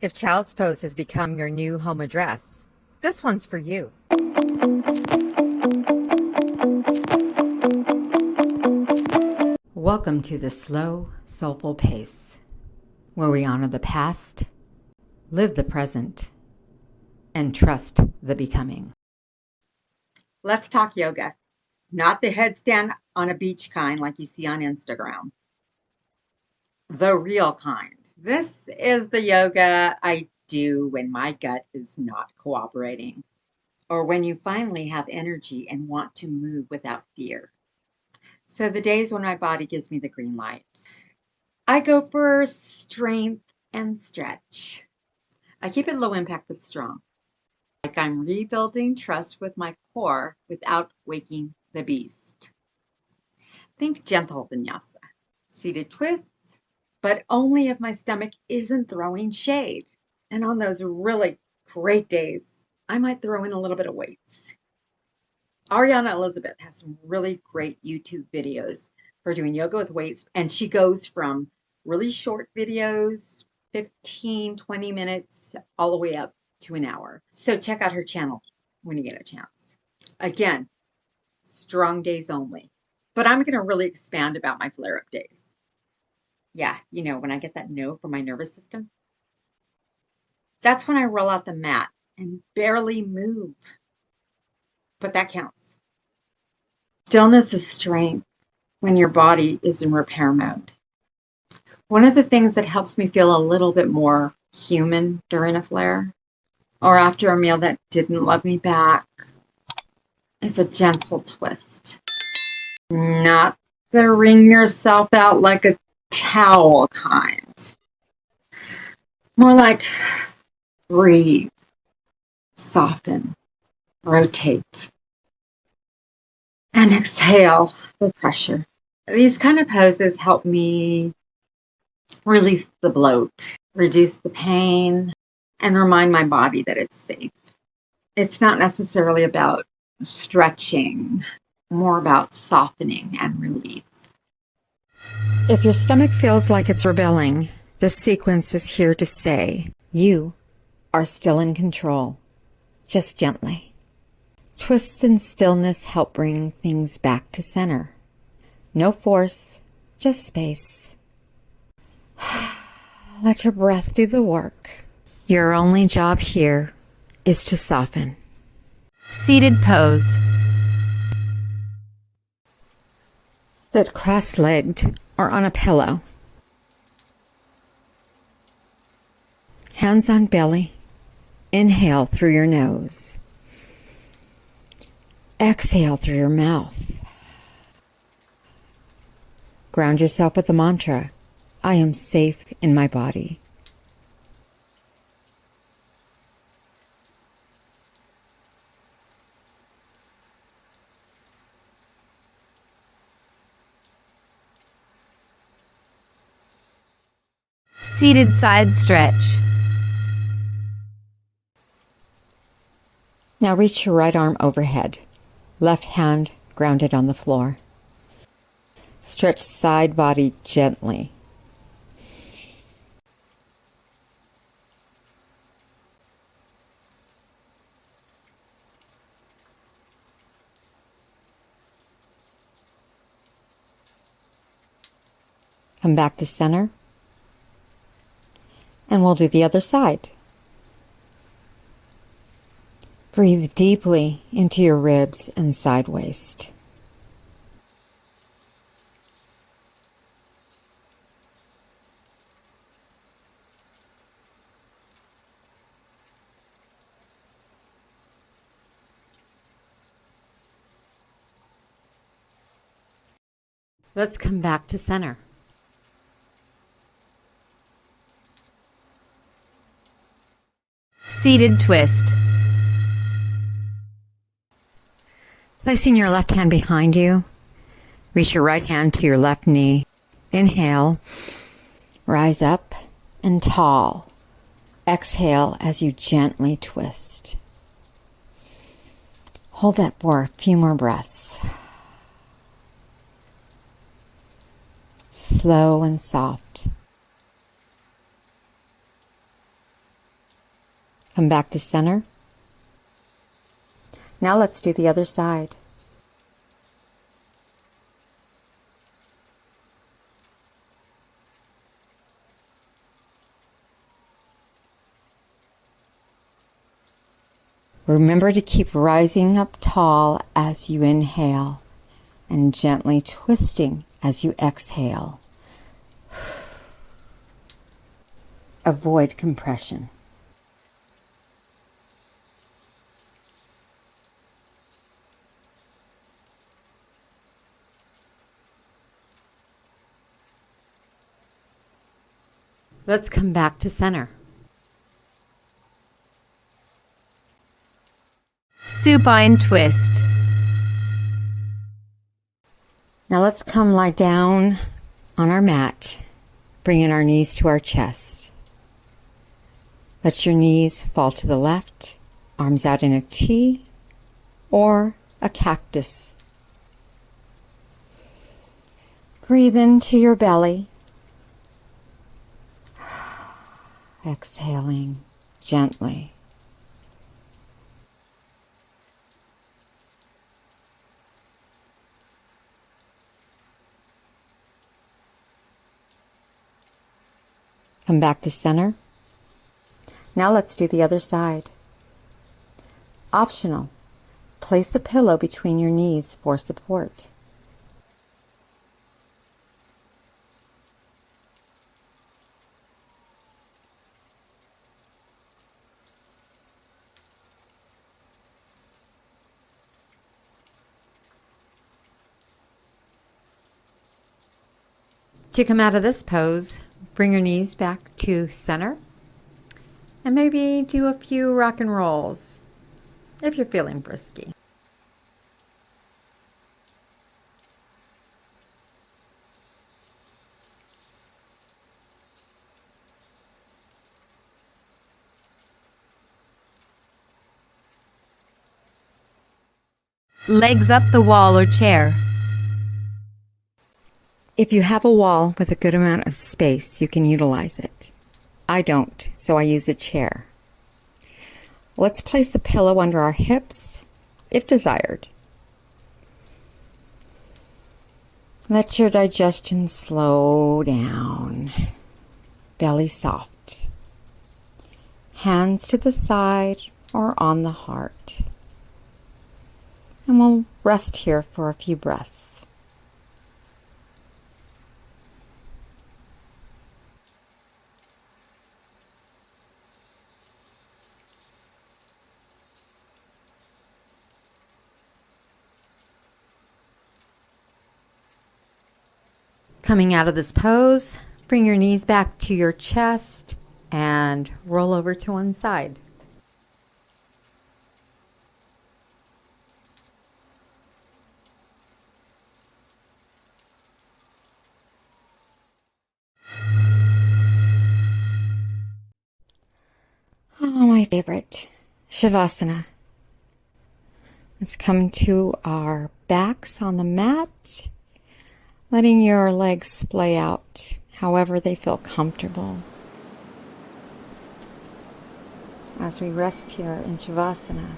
If child's pose has become your new home address, this one's for you. Welcome to the slow, soulful pace, where we honor the past, live the present, and trust the becoming. Let's talk yoga. Not the headstand on a beach kind like you see on Instagram. The real kind. This is the yoga I do when my gut is not cooperating, or when you finally have energy and want to move without fear. So the days when my body gives me the green light, I go for strength and stretch. I keep it low impact but strong. Like I'm rebuilding trust with my core without waking the beast. Think gentle vinyasa. Seated twists, but only if my stomach isn't throwing shade. And on those really great days, I might throw in a little bit of weights. Ariana Elizabeth has some really great YouTube videos for doing yoga with weights, and she goes from really short videos, 15, 20 minutes, all the way up to an hour. So check out her channel when you get a chance. Again, strong days only. But I'm going to really expand about my flare-up days. Yeah, when I get that no from my nervous system, that's when I roll out the mat and barely move. But that counts. Stillness is strength when your body is in repair mode. One of the things that helps me feel a little bit more human during a flare, or after a meal that didn't love me back, is a gentle twist. Not the wring yourself out like a towel kind. More like breathe, soften, rotate, and exhale the pressure. These kind of poses help me release the bloat, reduce the pain, and remind my body that it's safe. It's not necessarily about stretching, more about softening and relief. If your stomach feels like it's rebelling, this sequence is here to say you are still in control, just gently. Twists and stillness help bring things back to center. No force, just space. Let your breath do the work. Your only job here is to soften. Seated pose. Sit cross-legged or on a pillow. Hands on belly. Inhale through your nose. Exhale through your mouth. Ground yourself with the mantra, I am safe in my body. Seated side stretch. Now reach your right arm overhead, left hand grounded on the floor. Stretch side body gently. Come back to center. And we'll do the other side. Breathe deeply into your ribs and side waist. Let's come back to center. Seated twist. Placing your left hand behind you, reach your right hand to your left knee. Inhale, rise up and tall. Exhale as you gently twist. Hold that for a few more breaths. Slow and soft. Come back to center. Now let's do the other side. Remember to keep rising up tall as you inhale and gently twisting as you exhale. Avoid compression. Let's come back to center. Supine twist. Now let's come lie down on our mat, bringing our knees to our chest. Let your knees fall to the left, arms out in a T or a cactus. Breathe into your belly. Exhaling gently. Come back to center. Now let's do the other side. Optional. Place a pillow between your knees for support. To come out of this pose, bring your knees back to center and maybe do a few rock and rolls if you're feeling frisky. Legs up the wall or chair. If you have a wall with a good amount of space, you can utilize it. I don't, so I use a chair. Let's place a pillow under our hips, if desired. Let your digestion slow down. Belly soft. Hands to the side or on the heart. And we'll rest here for a few breaths. Coming out of this pose, bring your knees back to your chest and roll over to one side. Oh, my favorite, Shavasana. Let's come to our backs on the mat. Letting your legs splay out however they feel comfortable. As we rest here in Shavasana,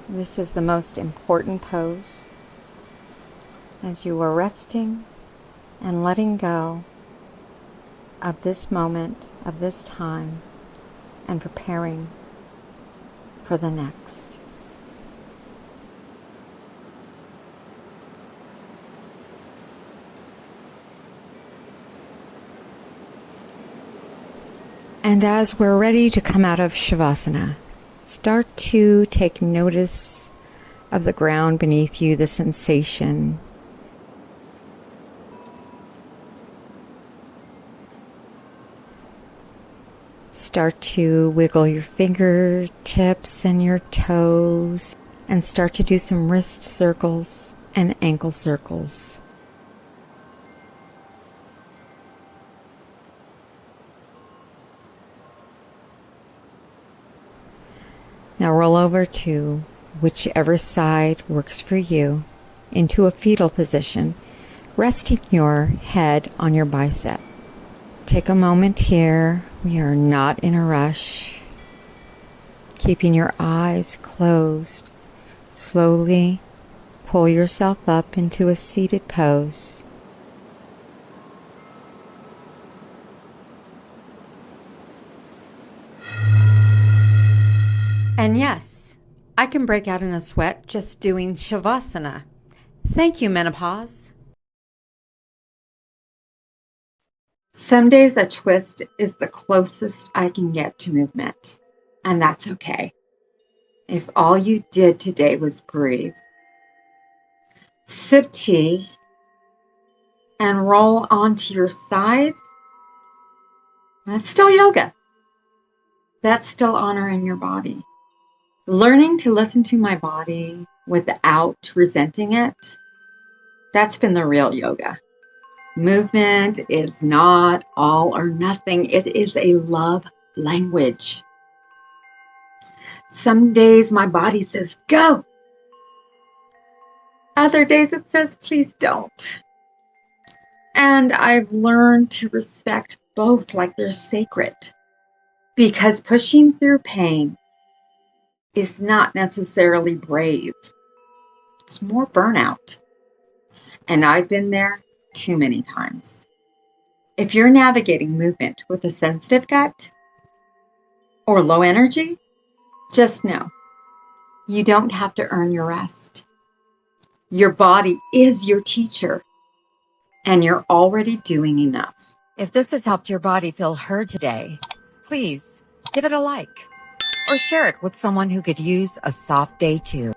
this is the most important pose. As you are resting and letting go of this moment, of this time, and preparing for the next. And as we're ready to come out of Shavasana, start to take notice of the ground beneath you, the sensation. Start to wiggle your fingertips and your toes and start to do some wrist circles and ankle circles. Now roll over to whichever side works for you into a fetal position, resting your head on your bicep. Take a moment here. We are not in a rush. keeping your eyes closed. Slowly pull yourself up into a seated pose. And yes, I can break out in a sweat just doing Shavasana. Thank you, menopause. Some days a twist is the closest I can get to movement, and that's okay. If all you did today was breathe, sip tea, and roll onto your side, that's still yoga. That's still honoring your body. Learning to listen to my body without resenting it, that's been the real yoga. Movement is not all or nothing. It is a love language. Some days my body says, go. Other days it says, please don't. And I've learned to respect both like they're sacred, because pushing through pain is not necessarily brave. It's more burnout. And I've been there too many times. If you're navigating movement with a sensitive gut or low energy, just know you don't have to earn your rest. Your body is your teacher, and you're already doing enough. If this has helped your body feel heard today, please give it a like or share it with someone who could use a soft day too.